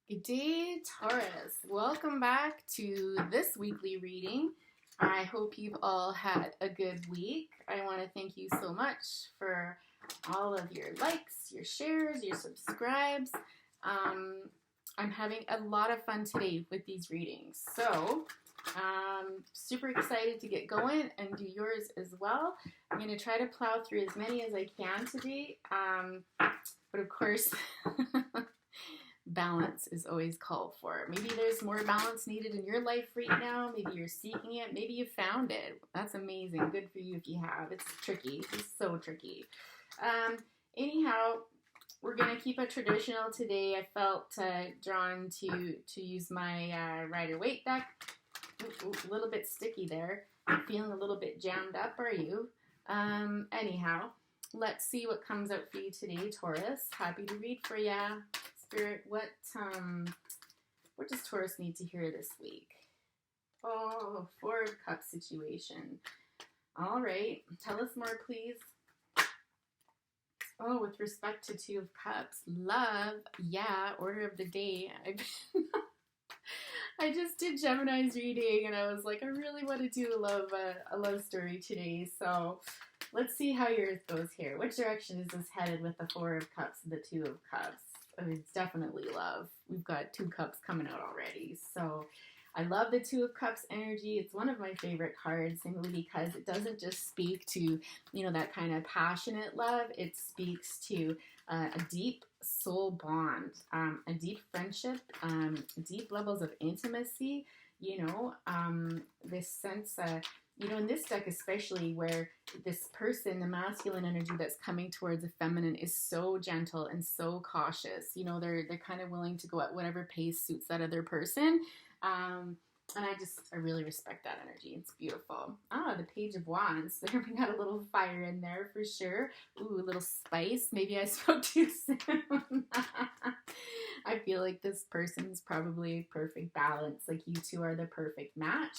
Good day, Taurus. Welcome back to this weekly reading. I hope you've all had a good week. I want to thank you so much for all of your likes, your shares, your subscribes. I'm having a lot of fun today with these readings. So, super excited to get going and do yours as well. I'm going to try to plow through as many as I can today. But of course, balance is always called for. Maybe there's more balance needed in your life right now. Maybe you're seeking it. Maybe you found it. That's amazing. Good for you if you have. It's tricky. It's so tricky. Anyhow, we're going to keep it traditional today. I felt drawn to use my Rider-Waite deck. Ooh, a little bit sticky there. Feeling a little bit jammed up, are you? Anyhow, let's see what comes out for you today, Taurus. Happy to read for ya. Spirit, what does Taurus need to hear this week? Oh, Four of Cups situation. All right, tell us more, please. Oh, with respect to Two of Cups, love, yeah, order of the day. I just did Gemini's reading, and I was like, I really want to do a love story today. So let's see how yours goes here. Which direction is this headed with the Four of Cups and the Two of Cups? I mean, it's definitely love. We've got Two Cups coming out already. So I love the Two of Cups energy. It's one of my favorite cards simply because it doesn't just speak to, that kind of passionate love. It speaks to a deep soul bond, a deep friendship, deep levels of intimacy, this sense, in this deck especially, where this person, the masculine energy that's coming towards the feminine, is so gentle and so cautious. They're kind of willing to go at whatever pace suits that other person. And I really respect that energy. It's beautiful. The Page of Wands. There we got a little fire in there for sure. Ooh, a little spice. Maybe I spoke too soon. I feel like this person's probably perfect balance. Like you two are the perfect match.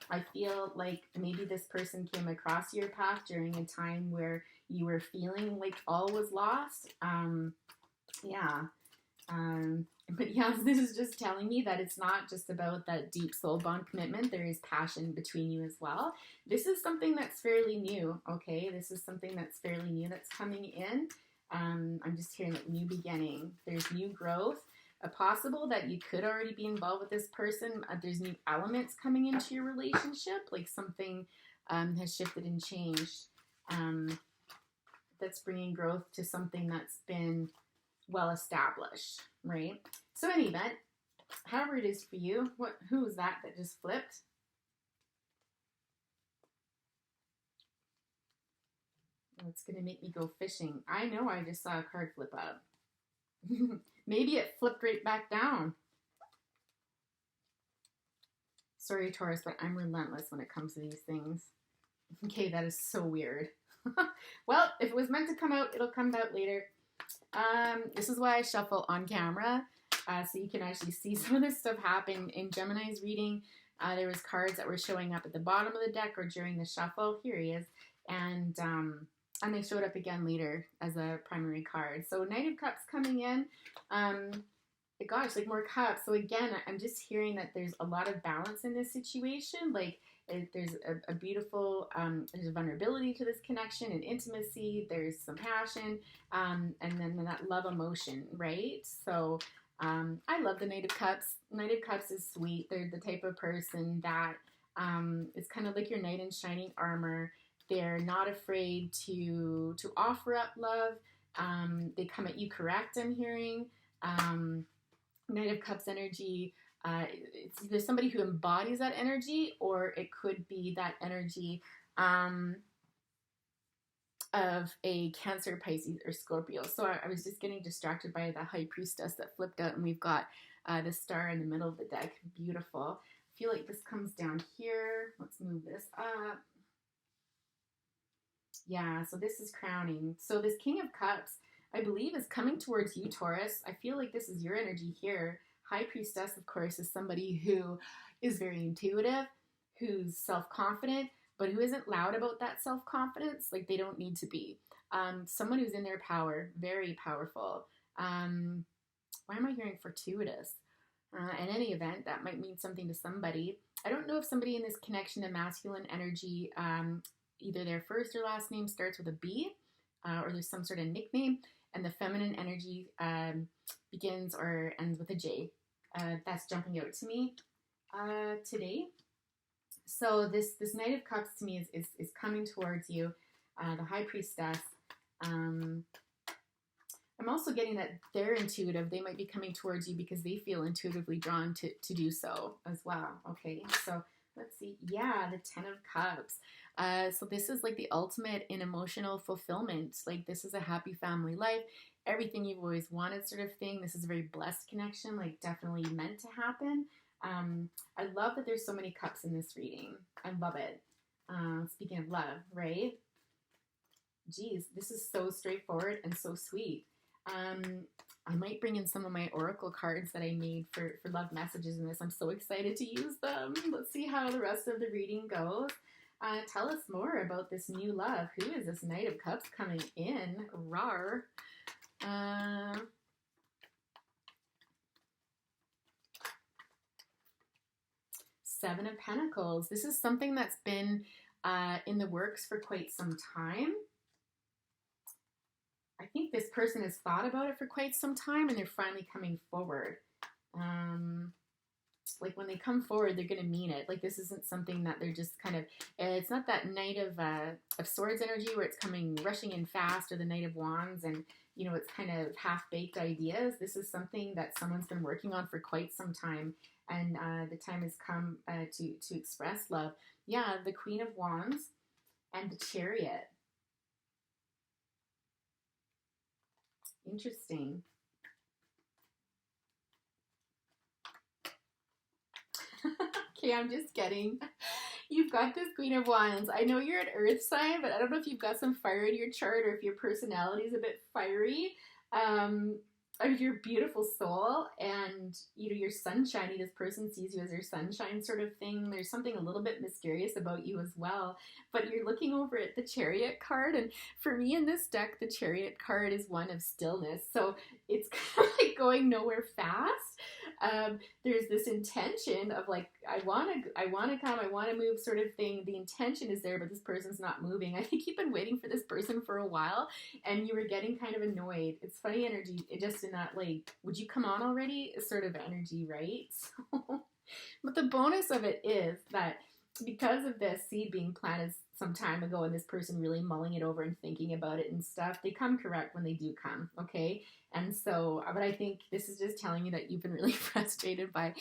I feel like maybe this person came across your path during a time where you were feeling like all was lost. But yeah, this is just telling me that it's not just about that deep soul bond commitment. There is passion between you as well. This is something that's fairly new, okay? This is something that's fairly new that's coming in. I'm just hearing like new beginning. There's new growth. Possible that you could already be involved with this person. There's new elements coming into your relationship, like something has shifted and changed. That's bringing growth to something that's been well established, right? So in any event, however it is for you, who was that just flipped? It's gonna make me go fishing. I know I just saw a card flip up. Maybe it flipped right back down. Sorry, Taurus, but I'm relentless when it comes to these things. Okay, that is so weird. Well, if it was meant to come out, it'll come out later. This is why I shuffle on camera, so you can actually see some of this stuff happen. In Gemini's reading, there was cards that were showing up at the bottom of the deck or during the shuffle. Here he is. And they showed up again later as a primary card. So Knight of Cups coming in. Gosh, like more cups. So again, I'm just hearing that there's a lot of balance in this situation. Like there's a beautiful, there's a vulnerability to this connection and intimacy. There's some passion, and then that love emotion, right? So I love the Knight of Cups. Knight of Cups is sweet. They're the type of person that is kind of like your knight in shining armor. They're not afraid to offer up love. They come at you correct, I'm hearing. Knight of Cups energy, it's either somebody who embodies that energy, or it could be that energy of a Cancer, Pisces, or Scorpio. So I was just getting distracted by the High Priestess that flipped out, and we've got the star in the middle of the deck. Beautiful. I feel like this comes down here. Let's move this up. Yeah, so this is crowning. So this King of Cups, I believe, is coming towards you, Taurus. I feel like this is your energy here. High Priestess, of course, is somebody who is very intuitive, who's self-confident, but who isn't loud about that self-confidence. Like, they don't need to be. Someone who's in their power, very powerful. Why am I hearing fortuitous? In any event, that might mean something to somebody. I don't know if somebody in this connection to masculine energy, either their first or last name starts with a B, or there's some sort of nickname, and the feminine energy begins or ends with a J. That's jumping out to me today. So this Knight of Cups to me is coming towards you, the High Priestess. I'm also getting that they're intuitive. They might be coming towards you because they feel intuitively drawn to do so as well. Okay, so let's see. Yeah, the Ten of Cups. So this is like the ultimate in emotional fulfillment. Like this is a happy family life, everything you've always wanted sort of thing. This is a very blessed connection, like definitely meant to happen. I love that there's so many cups in this reading. I love it. Speaking of love, right? Geez, this is so straightforward and so sweet. I might bring in some of my oracle cards that I made for love messages in this. I'm so excited to use them. Let's see how the rest of the reading goes. Tell us more about this new love. Who is this Knight of Cups coming in? Rar. Seven of Pentacles. This is something that's been in the works for quite some time. I think this person has thought about it for quite some time and they're finally coming forward. Like when they come forward, they're going to mean it. Like this isn't something that they're just kind of, it's not that Knight of Swords energy where it's coming rushing in fast, or the Knight of Wands and, you know, it's kind of half-baked ideas. This is something that someone's been working on for quite some time, and the time has come to express love. Yeah, the Queen of Wands and the Chariot. Interesting. Okay, I'm just kidding. You've got this Queen of Wands. I know you're an earth sign, but I don't know if you've got some fire in your chart or if your personality is a bit fiery. Your beautiful soul and, you know, you're sunshiny. This person sees you as their sunshine sort of thing. There's something a little bit mysterious about you as well. But you're looking over at the Chariot card, and for me in this deck, the Chariot card is one of stillness. So it's kind of like going nowhere fast. There's this intention of like, I want to come, I want to move sort of thing. The intention is there, but this person's not moving. I think you've been waiting for this person for a while and you were getting kind of annoyed. It's funny energy. It just in that like, would you come on already sort of energy, right? So, but the bonus of it is that because of this seed being planted some time ago and this person really mulling it over and thinking about it and stuff, they come correct when they do come, okay? And so, but I think this is just telling you that you've been really frustrated by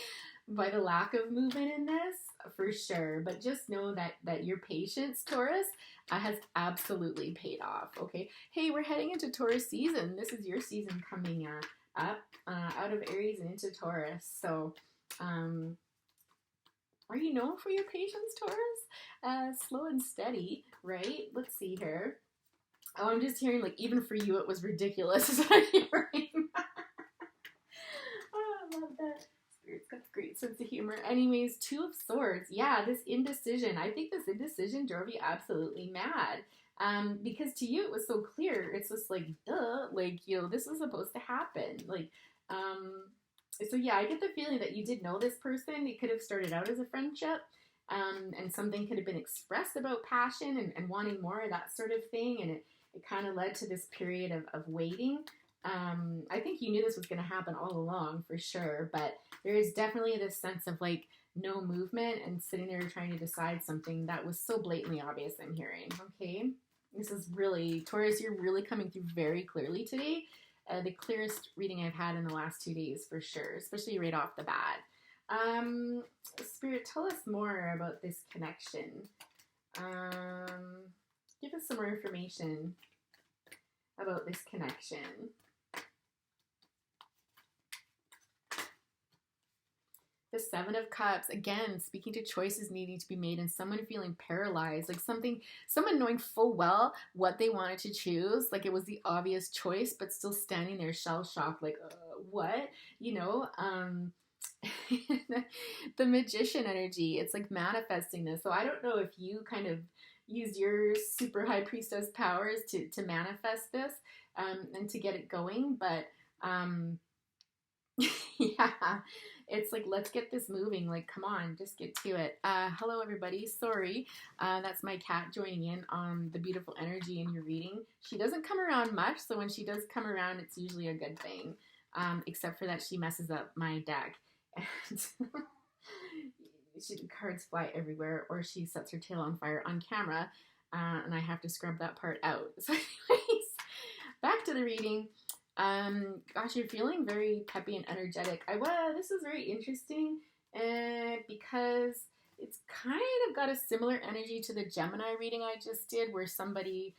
the lack of movement in this, for sure. But just know that your patience, Taurus, has absolutely paid off, okay? Hey, we're heading into Taurus season. This is your season coming up out of Aries and into Taurus. So, are you known for your patience, Taurus? Slow and steady, right? Let's see here. Oh, I'm just hearing, like, even for you, it was ridiculous, is what I'm hearing. Oh, I love that. Spirit's got a great sense of humor. Anyways, Two of Swords. Yeah, this indecision. I think this indecision drove you absolutely mad. Because to you, it was so clear. It's just like, duh, like, you know, this is supposed to happen. Like, so yeah, I get the feeling that you did know this person. It could have started out as a friendship. And something could have been expressed about passion and wanting more of that sort of thing. And it kind of led to this period of waiting. I think you knew this was going to happen all along for sure, but there is definitely this sense of like no movement and sitting there trying to decide something that was so blatantly obvious. I'm hearing, okay? This is really, Taurus, you're really coming through very clearly today. The clearest reading I've had in the last 2 days for sure, especially right off the bat. Spirit, tell us more about this connection. Give us some more information about this connection. The Seven of Cups, again, speaking to choices needing to be made and someone feeling paralyzed, like someone knowing full well what they wanted to choose, like it was the obvious choice, but still standing there shell-shocked, like, what? You know, the Magician energy, it's like manifesting this. So I don't know if you kind of use your super high priestess powers to manifest this and to get it going, but yeah, It's like, let's get this moving. Like, come on, just get to it. Hello, everybody. Sorry. That's my cat joining in on the beautiful energy in your reading. She doesn't come around much, so when she does come around, it's usually a good thing. Except for that she messes up my deck. And cards fly everywhere, or she sets her tail on fire on camera, and I have to scrub that part out. So anyways, back to the reading. Gosh, you're feeling very peppy and energetic. This is very interesting because it's kind of got a similar energy to the Gemini reading I just did, where somebody,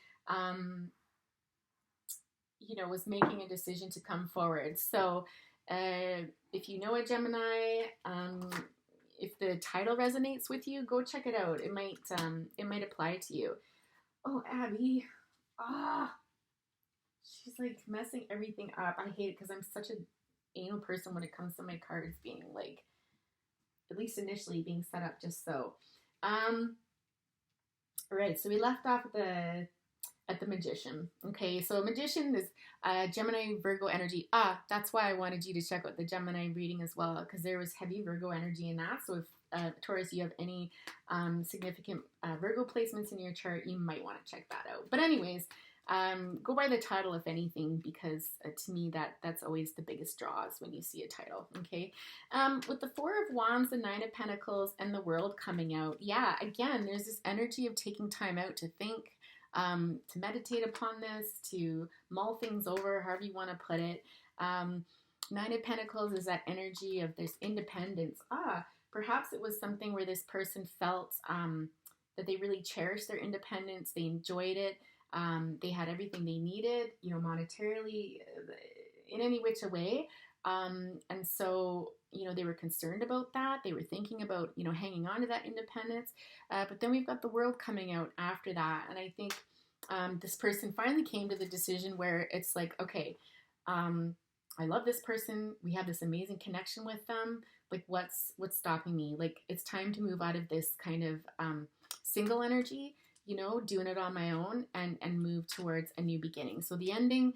was making a decision to come forward. So if you know a Gemini, if the title resonates with you, go check it out. It might apply to you. Oh, Abby. She's like messing everything up. I hate it because I'm such an anal person when it comes to my cards being like, at least initially, being set up just so. All right, so we left off at the Magician. Okay, so Magician is Gemini, Virgo energy. That's why I wanted you to check out the Gemini reading as well, because there was heavy Virgo energy in that. So if Taurus, you have any significant Virgo placements in your chart, you might want to check that out. But anyways, go by the title if anything, because to me that's always the biggest draws when you see a title. Okay, with the Four of Wands, the Nine of Pentacles, and the World coming out, yeah, again, there's this energy of taking time out to think, to meditate upon this, to mull things over, however you want to put it. Nine of Pentacles is that energy of this independence. Perhaps it was something where this person felt that they really cherished their independence, they enjoyed it. They had everything they needed, monetarily, in any which way. And so, they were concerned about that. They were thinking about, hanging on to that independence. But then we've got the World coming out after that. And I think this person finally came to the decision where it's like, okay, I love this person. We have this amazing connection with them. Like, what's stopping me? Like, it's time to move out of this kind of single energy, doing it on my own and move towards a new beginning. So the ending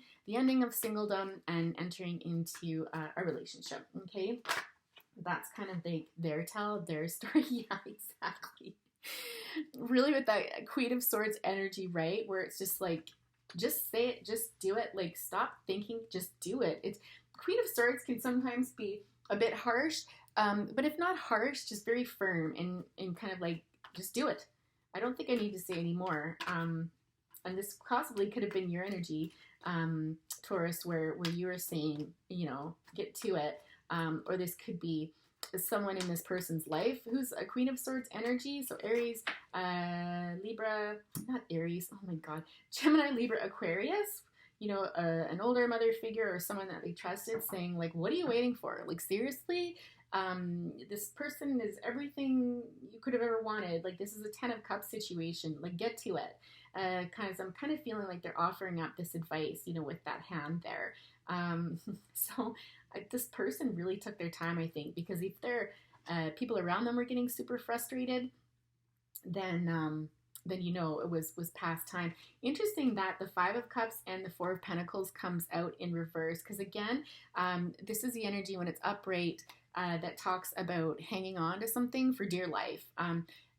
of singledom and entering into a relationship. Okay, that's kind of their story. Yeah, exactly. Really, with that Queen of Swords energy, right? Where it's just like, just say it, just do it. Like, stop thinking, just do it. It's Queen of Swords can sometimes be a bit harsh, but if not harsh, just very firm and kind of like, just do it. I don't think I need to say any more. And this possibly could have been your energy, Taurus, where you were saying, get to it. Or this could be someone in this person's life who's a Queen of Swords energy. So Aries, Libra, not Aries, oh my God, Gemini, Libra, Aquarius, an older mother figure or someone that they trusted saying like, what are you waiting for? Like, seriously? This person is everything you could have ever wanted. Like, this is a 10 of Cups situation. Like, get to it. I'm kind of feeling like they're offering up this advice, with that hand there. So this person really took their time, I think, because if their people around them were getting super frustrated, then it was past time. Interesting that the Five of Cups and the Four of Pentacles comes out in reverse, because again, this is the energy when it's upright. That talks about hanging on to something for dear life.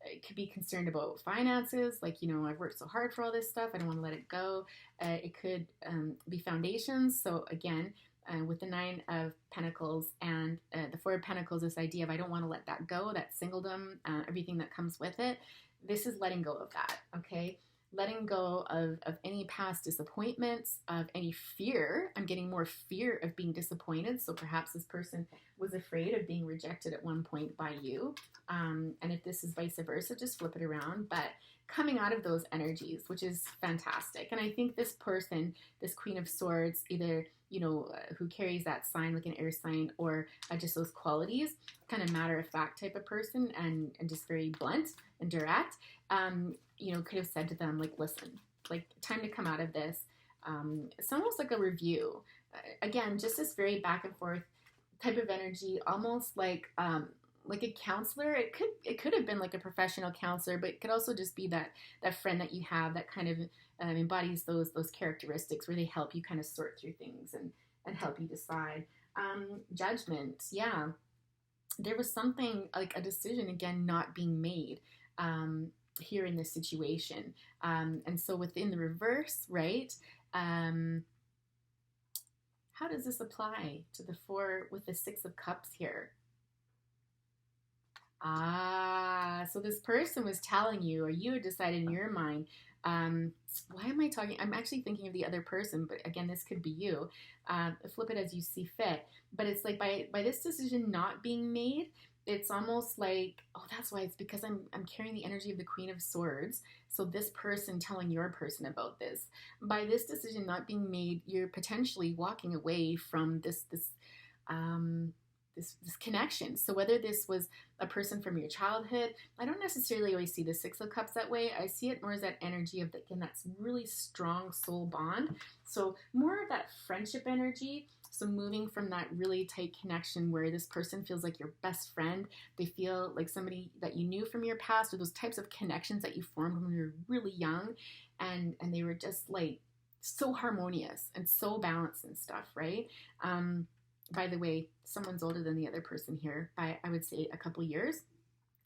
It could be concerned about finances, like, I've worked so hard for all this stuff, I don't want to let it go. It could be foundations. So again, with the Nine of Pentacles and the Four of Pentacles, this idea of I don't want to let that go, that singledom, everything that comes with it. This is letting go of that, okay? Letting go of any past disappointments, of any fear. I'm getting more fear of being disappointed. So perhaps this person was afraid of being rejected at one point by you. And if this is vice versa, just flip it around. But coming out of those energies, which is fantastic. And I think this person, this Queen of Swords, either, who carries that sign like an air sign or just those qualities, kind of matter-of-fact type of person and just very blunt and direct, could have said to them, like, listen, like, time to come out of this. It's almost like a review. Again, just this very back and forth type of energy, almost like a counselor. It could have been like a professional counselor, but it could also just be that friend that you have that kind of embodies those characteristics where they help you kind of sort through things and help you decide. Judgment, yeah. there was something like a decision again not being made here in this situation. And so within the reverse, right? How does this apply to the four with the Six of Cups here? Ah, so this person was telling you, or you had decided in your mind, why am I talking? I'm actually thinking of the other person, but again, this could be you. Flip it as you see fit. But it's like by this decision not being made, it's almost like, oh, that's why. It's because I'm carrying the energy of the Queen of Swords. So this person telling your person about this. By this decision not being made, you're potentially walking away from um, this connection. So whether this was a person from your childhood, I don't necessarily always see the Six of Cups that way. I see it more as that energy of, again, that's really strong soul bond. So more of that friendship energy. So moving from that really tight connection where this person feels like your best friend, they feel like somebody that you knew from your past, or those types of connections that you formed when you were really young, and they were just like so harmonious and so balanced and stuff, right? By the way, someone's older than the other person here by, I would say, a couple years.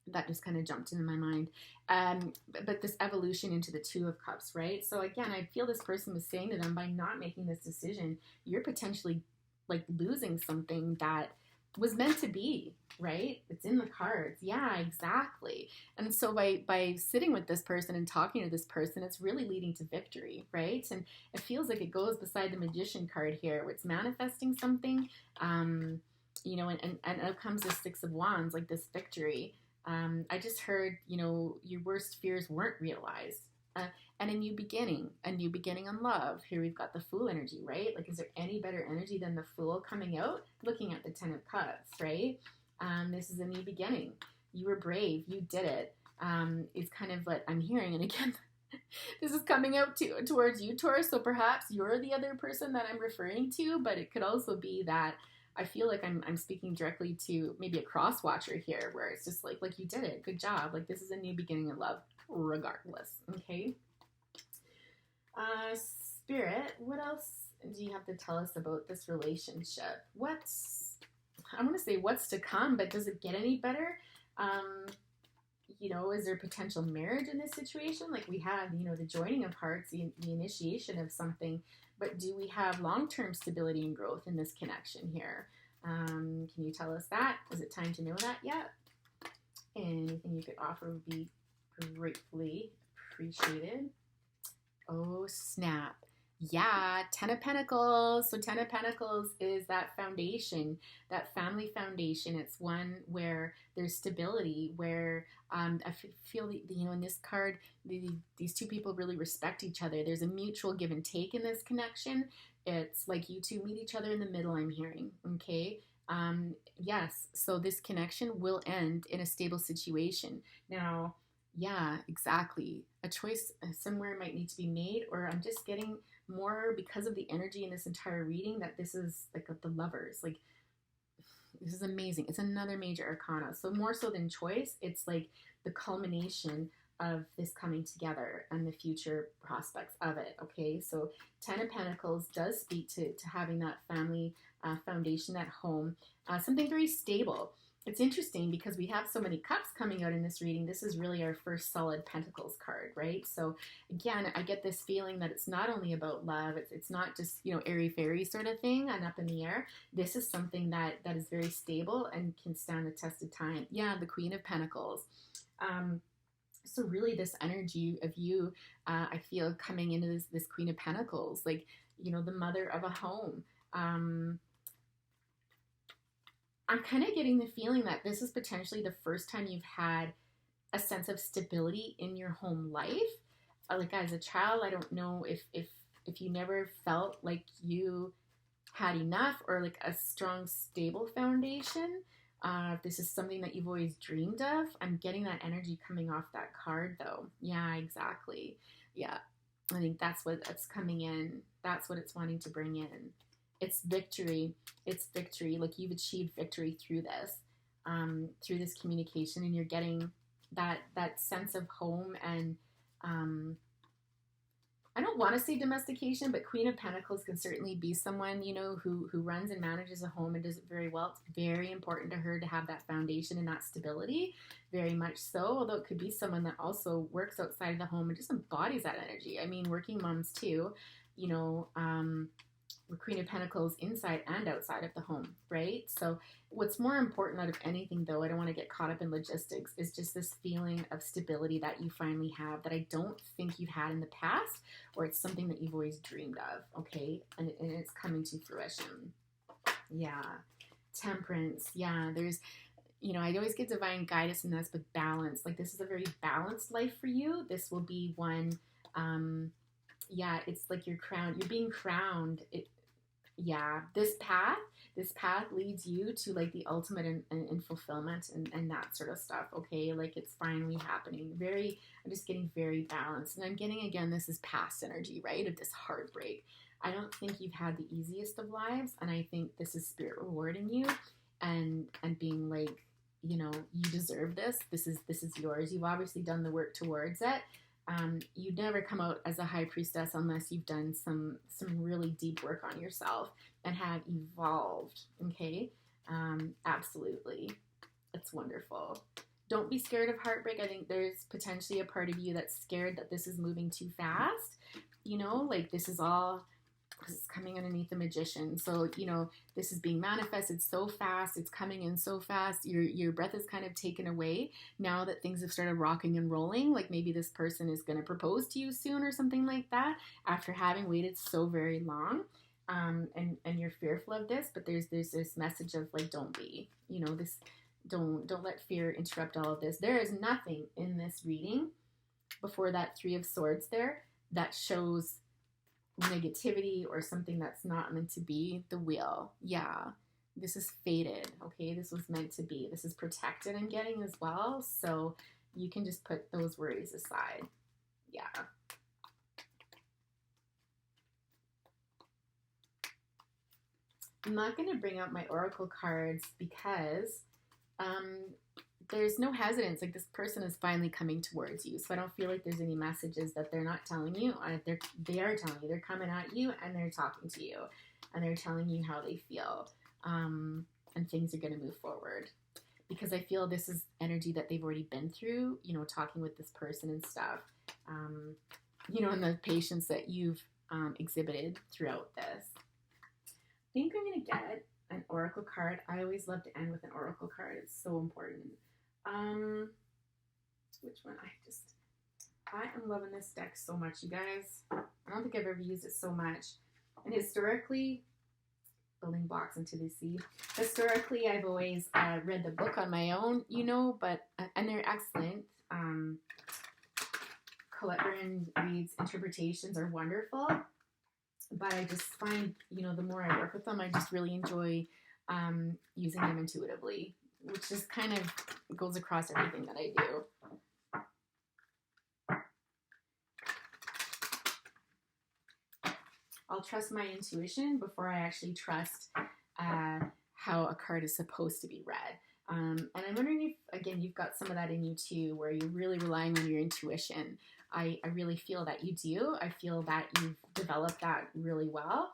That just kind of jumped into my mind. But this evolution into the Two of Cups, right? So again, I feel this person was saying to them, by not making this decision, you're potentially like losing something that was meant to be, right? It's in the cards. Yeah, exactly. And so by sitting with this person and talking to this person, it's really leading to victory, right? And it feels like it goes beside the Magician card here, where it's manifesting something, and out comes the Six of Wands, like this victory. I just heard, your worst fears weren't realized. And a new beginning on love. Here we've got the Fool energy, right? Like, is there any better energy than the Fool coming out? Looking at the Ten of Cups, right? This is a new beginning. You were brave. You did it. It's kind of what I'm hearing. And again, this is coming out towards you, Taurus. So perhaps you're the other person that I'm referring to, but it could also be that I feel like I'm speaking directly to maybe a cross watcher here, where it's just like you did it. Good job. Like, this is a new beginning of love regardless. Okay. Spirit, what else do you have to tell us about this relationship? I want to say what's to come, but does it get any better? Is there potential marriage in this situation? Like we have, the joining of hearts, the initiation of something, but do we have long-term stability and growth in this connection here? Can you tell us that? Is it time to know that yet? Anything you could offer would be gratefully appreciated. Oh, snap. Yeah, Ten of Pentacles. So Ten of Pentacles is that foundation, that family foundation. It's one where there's stability, where I feel, in this card, these two people really respect each other. There's a mutual give and take in this connection. It's like you two meet each other in the middle, I'm hearing, okay? Yes, so this connection will end in a stable situation. Now, yeah, exactly. A choice somewhere might need to be made, or I'm just getting more because of the energy in this entire reading that this is like the Lovers. Like, this is amazing. It's another major arcana. So more so than choice, it's like the culmination of this coming together and the future prospects of it. Okay, so Ten of Pentacles does speak to having that family foundation, that home, something very stable. It's interesting because we have so many cups coming out in this reading. This is really our first solid Pentacles card, right? So again, I get this feeling that it's not only about love. It's not just, airy-fairy sort of thing and up in the air. This is something that is very stable and can stand the test of time. Yeah, the Queen of Pentacles. So really this energy of you, I feel coming into this Queen of Pentacles, like, the mother of a home. I'm kind of getting the feeling that this is potentially the first time you've had a sense of stability in your home life. Like as a child, I don't know if you never felt like you had enough or like a strong, stable foundation. If this is something that you've always dreamed of, I'm getting that energy coming off that card though. Yeah, exactly. Yeah, I think that's what's coming in. That's what it's wanting to bring in. It's victory. It's victory. Like you've achieved victory through this communication, and you're getting that sense of home and I don't want to say domestication, but Queen of Pentacles can certainly be someone, you know, who runs and manages a home and does it very well. It's very important to her to have that foundation and that stability, very much so. Although it could be someone that also works outside of the home and just embodies that energy. I mean, working moms too, you know, with Queen of Pentacles inside and outside of the home, right? So what's more important out of anything, though, I don't want to get caught up in logistics, is just this feeling of stability that you finally have that I don't think you've had in the past, or it's something that you've always dreamed of, okay? And it's coming to fruition. Yeah. Temperance. Yeah, there's, you know, I always get divine guidance in this, but balance. Like, this is a very balanced life for you. This will be one, yeah, it's like you're crowned. You're being crowned. Yeah, this path leads you to like the ultimate in fulfillment and that sort of stuff, okay? Like, it's finally happening. I'm just getting very balanced. And I'm getting, again, this is past energy, right? Of this heartbreak. I don't think you've had the easiest of lives, and I think this is spirit rewarding you and being like, you know, you deserve this. This is yours. You've obviously done the work towards it. You'd never come out as a high priestess unless you've done some really deep work on yourself and have evolved, okay? Absolutely. It's wonderful. Don't be scared of heartbreak. I think there's potentially a part of you that's scared that this is moving too fast. You know, like, this is coming underneath the Magician. So, you know, this is being manifested so fast. It's coming in so fast. Your breath is kind of taken away now that things have started rocking and rolling. Like, maybe this person is going to propose to you soon or something like that after having waited so very long. And you're fearful of this, but there's this message of like, don't be, you know, this, don't let fear interrupt all of this. There is nothing in this reading before that Three of Swords there that shows negativity or something that's not meant to be. The Wheel. Yeah. This is fated. Okay. This was meant to be. This is protected I'm getting as well. So you can just put those worries aside. Yeah. I'm not going to bring out my oracle cards because there's no hesitance. Like, this person is finally coming towards you. So I don't feel like there's any messages that they're not telling you. They are telling you. They're coming at you and they're talking to you. And they're telling you how they feel. And things are going to move forward. Because I feel this is energy that they've already been through, you know, talking with this person and stuff. You know, and the patience that you've exhibited throughout this. I think I'm going to get an oracle card. I always love to end with an oracle card. It's so important. Which one? I am loving this deck so much, you guys. I don't think I've ever used it so much. And historically, building blocks into the sea. Historically, I've always read the book on my own, you know, but, and they're excellent. Colette Reed's interpretations are wonderful. But I just find, you know, the more I work with them, I just really enjoy using them intuitively, which just kind of goes across everything that I do. I'll trust my intuition before I actually trust how a card is supposed to be read. And I'm wondering if, again, you've got some of that in you too, where you're really relying on your intuition. I really feel that you do. I feel that you've developed that really well.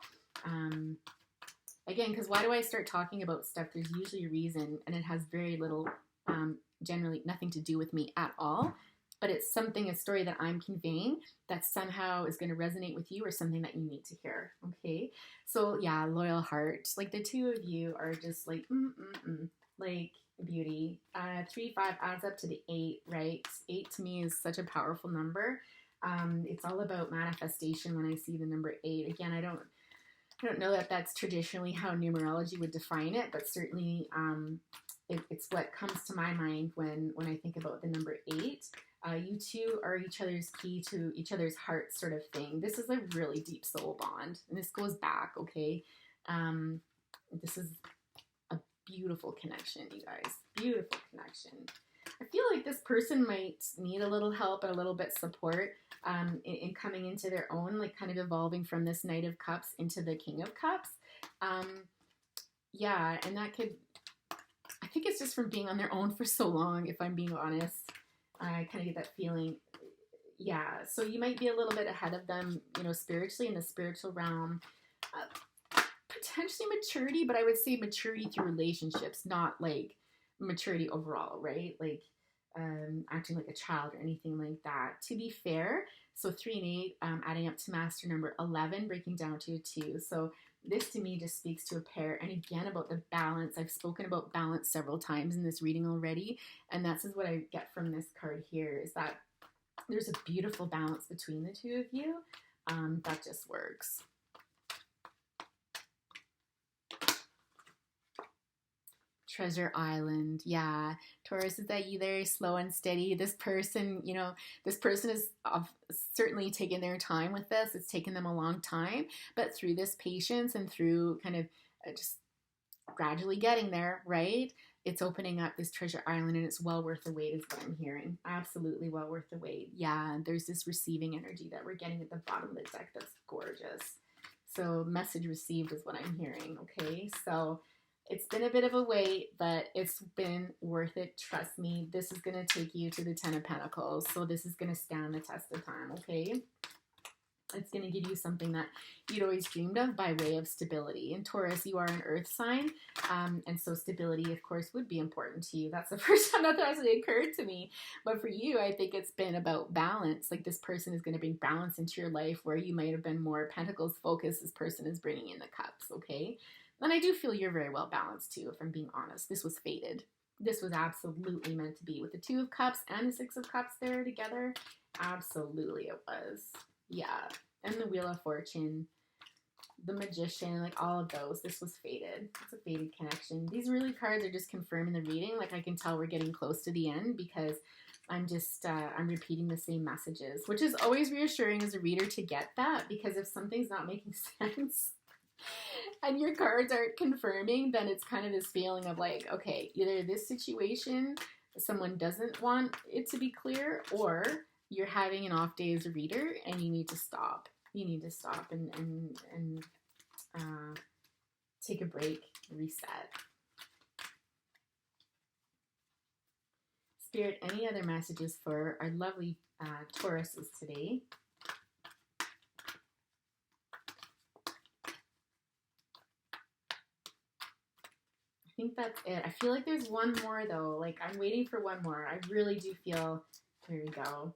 Again, because why do I start talking about stuff? There's usually a reason, and it has very little, generally nothing to do with me at all. But it's something, a story that I'm conveying that somehow is going to resonate with you or something that you need to hear. Okay? So yeah, loyal heart. Like, the two of you are just like, like, beauty. 3, 5 adds up to the 8, right? 8 to me is such a powerful number. It's all about manifestation when I see the number 8. Again, I don't know that that's traditionally how numerology would define it, but certainly it's what comes to my mind when I think about the number 8. You two are each other's key to each other's heart, sort of thing. This is a really deep soul bond, and this goes back, okay? This is a beautiful connection, you guys. Beautiful connection. I feel like this person might need a little help and a little bit support in coming into their own, like kind of evolving from this Knight of Cups into the King of Cups. Yeah, and that could, I think it's just from being on their own for so long, if I'm being honest. I kind of get that feeling. Yeah, so you might be a little bit ahead of them, spiritually in the spiritual realm. Potentially maturity, but I would say maturity through relationships, not like maturity overall, right? Like acting like a child or anything like that. To be fair, so 3 and 8, adding up to master number 11, breaking down to a 2. So this to me just speaks to a pair. And again, about the balance. I've spoken about balance several times in this reading already. And that's what I get from this card here, is that there's a beautiful balance between the two of you. That just works. Treasure Island. Yeah. Taurus, is that you there, slow and steady? This person, this person is certainly taken their time with this. It's taken them a long time, but through this patience and through kind of just gradually getting there, right? It's opening up this treasure island, and it's well worth the wait is what I'm hearing. Absolutely well worth the wait. Yeah, there's this receiving energy that we're getting at the bottom of the deck that's gorgeous. So message received is what I'm hearing, okay? So it's been a bit of a wait, but it's been worth it. Trust me, this is going to take you to the 10 of Pentacles. So this is going to stand the test of time, okay? It's going to give you something that you'd always dreamed of by way of stability. And Taurus, you are an earth sign, and so stability, of course, would be important to you. That's the first time that actually occurred to me. But for you, I think it's been about balance. Like this person is going to bring balance into your life where you might have been more Pentacles focused. This person is bringing in the cups, okay? And I do feel you're very well balanced too, if I'm being honest. This was fated. This was absolutely meant to be. With the 2 of Cups and the 6 of Cups there together, absolutely it was. Yeah. And the Wheel of Fortune, the Magician, like all of those. This was fated. It's a fated connection. These really cards are just confirming the reading. Like I can tell we're getting close to the end because I'm just, I'm repeating the same messages, which is always reassuring as a reader to get that, because if something's not making sense and your cards aren't confirming, then it's kind of this feeling of like, okay, either this situation, someone doesn't want it to be clear, or you're having an off day as a reader and you need to stop. You need to stop and take a break, reset. Spirit, any other messages for our lovely Tauruses today? I think that's it. I feel like there's one more though. Like I'm waiting for one more. I really do feel, there we go.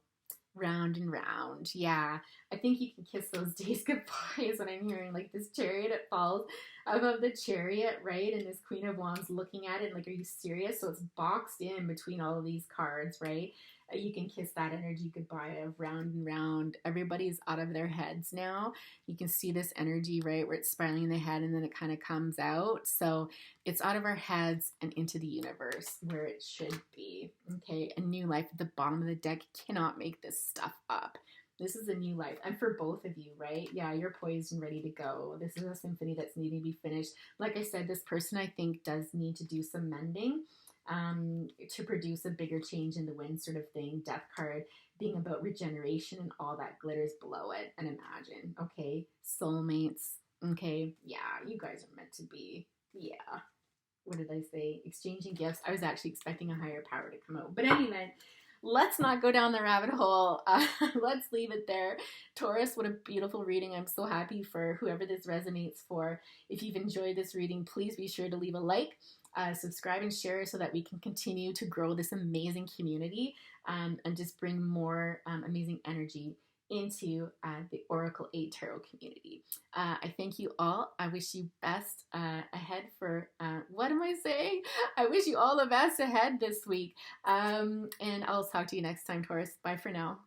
Round and round. Yeah. I think you can kiss those days goodbye is what I'm hearing. Like this Chariot, it falls above the Chariot, right? And this Queen of Wands looking at it and like, are you serious? So it's boxed in between all of these cards, right? You can kiss that energy goodbye of round and round. Everybody's out of their heads now. You can see this energy, right, where it's spiraling in the head and then it kind of comes out. So it's out of our heads and into the universe where it should be. Okay, a new life at the bottom of the deck. Cannot make this stuff up. This is a new life. And for both of you, right? Yeah, you're poised and ready to go. This is a symphony that's needing to be finished. Like I said, this person I think does need to do some mending. To produce a bigger change in the wind sort of thing. Death card being about regeneration and all that glitters below it. And imagine, okay, soulmates, okay, yeah, you guys are meant to be, yeah. What did I say? Exchanging gifts. I was actually expecting a higher power to come out. But anyway, let's not go down the rabbit hole. Let's leave it there. Taurus, what a beautiful reading. I'm so happy for whoever this resonates for. If you've enjoyed this reading, please be sure to leave a like. Subscribe and share so that we can continue to grow this amazing community and just bring more amazing energy into the Oracle 8 Tarot community. I thank you all. I wish you best ahead for, what am I saying? I wish you all the best ahead this week. And I'll talk to you next time, Taurus. Bye for now.